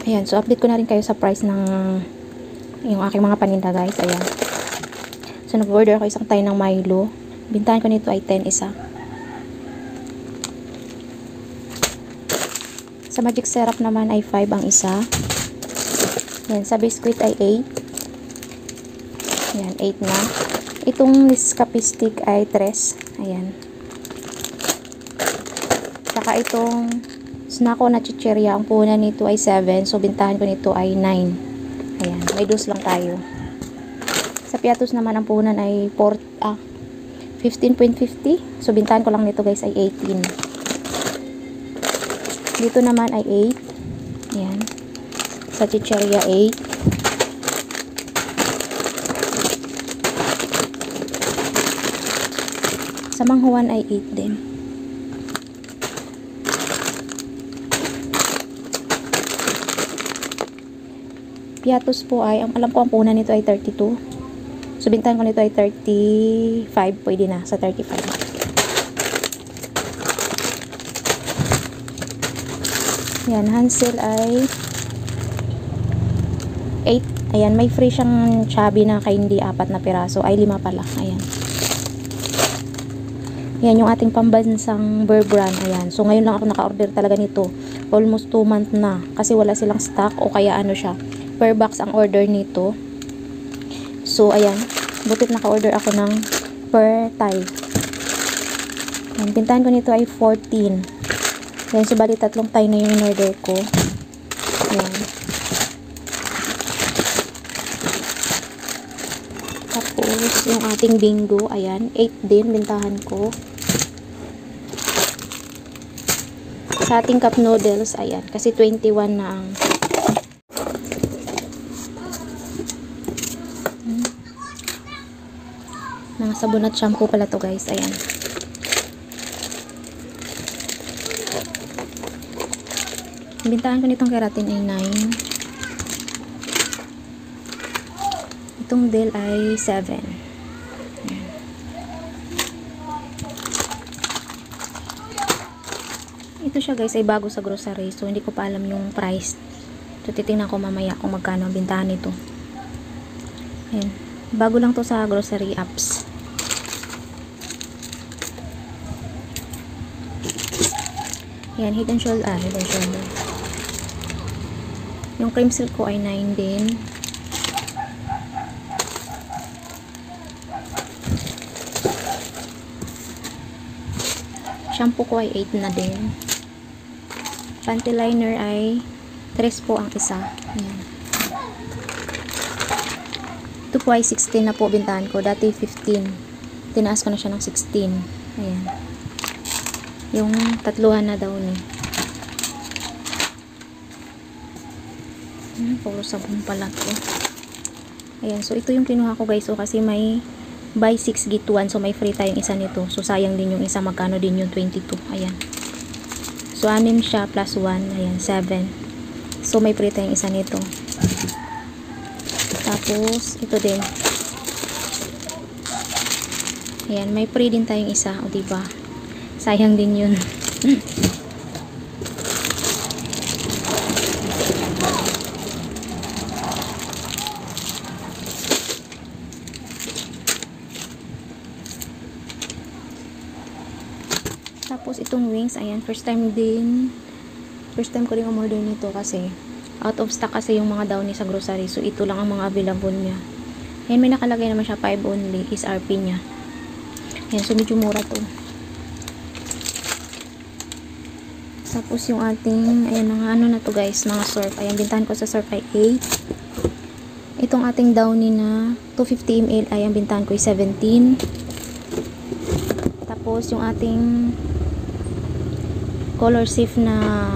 Ayan, so update ko na rin kayo sa price ng yung aking mga paninda guys. Ayan. So nag-order ako isang tayo ng Milo. Bintahan ko nito ay 10 isa. Sa magic syrup naman ay 5 ang isa. Ayan, sa biscuit ay 8. Ayan, 8 na. Itong Nescafe stick ay 3. Ayan. Saka itong Snacko na chichirya, ang puhunan nito ay 7. So, bintahan ko nito ay 9. Ayan, may dos lang tayo. Sa Piatos naman, ang puhunan ay 15.50. So, bintahan ko lang nito guys ay 18. Dito naman ay 8. Ayan. Sa chichirya 8. Sa manghuan ay 8 din. Piatos po ay, alam ko ang puhunan nito ay 32. So, bintahan ko nito ay 35. Pwede na, sa 35. Yan, Hansel ay 8. Ayan, may free siyang chubby na candy, 4 na piraso. Ay, 5 pala. Ayan. Ayan, yung ating pambansang Bear Brand. Ayan. So, ngayon lang ako naka-order talaga nito. Almost 2 months na. Kasi wala silang stock o kaya ano siya. Per box ang order nito. So, ayan. Butit naka-order ako ng per tie. Ayan, bintahan ko nito ay 14. Ayan, so bali 3 tie na yung in-order ko. Ayan. Tapos, yung ating bingo, ayan, 8 din, bintahan ko. Sa ating cup noodles, ayan, kasi 21 na ang mga sabon at shampoo pala to guys. Ayan. Bintahan ko nitong keratin ay 9. Itong Dell ay 7. Ayan. Ito siya guys ay bago sa grocery. So hindi ko pa alam yung price. So titingnan ko mamaya kung magkano ang bintahan nito. Ayan. Bago lang to sa grocery apps. Yan, Head and Shoulder. Head and Shoulder. Yung cream silk ko ay 9 din. Shampoo ko ay 8 na din. Panty liner ay 3 po ang isa. Ayan. Ito po ay 16 na po bintahan ko. Dati 15. Tinaas ko na siya ng 16. Ayan. Yung tatluhan na daw ni. Puro sabon pala to. Ayan. So, ito yung kinuha ko guys. So, kasi may buy 6 get 1. So, may free tayong isa nito. So, sayang din yung isa. Magkano din yung 22. Ayan. So, 6 siya plus 1. Ayan. 7. So, may free tayong isa nito. Tapos, ito din. Ayan, may free din tayong isa. O, diba? Sayang din yun. Tapos, itong wings, ayan, first time ko rin umorder nito kasi out of stock kasi yung mga downy sa grocery. So, ito lang ang mga available niya. Ayan, may nakalagay naman siya 5 only is RP niya. Ayan, so medyo mura to. Tapos yung ating, ayan, mga ano na to guys, mga surf. Ayan, bintahan ko sa surf ay 8. Itong ating downy na 250 ml, ayan, bintahan ko ay 17. Tapos yung ating color safe na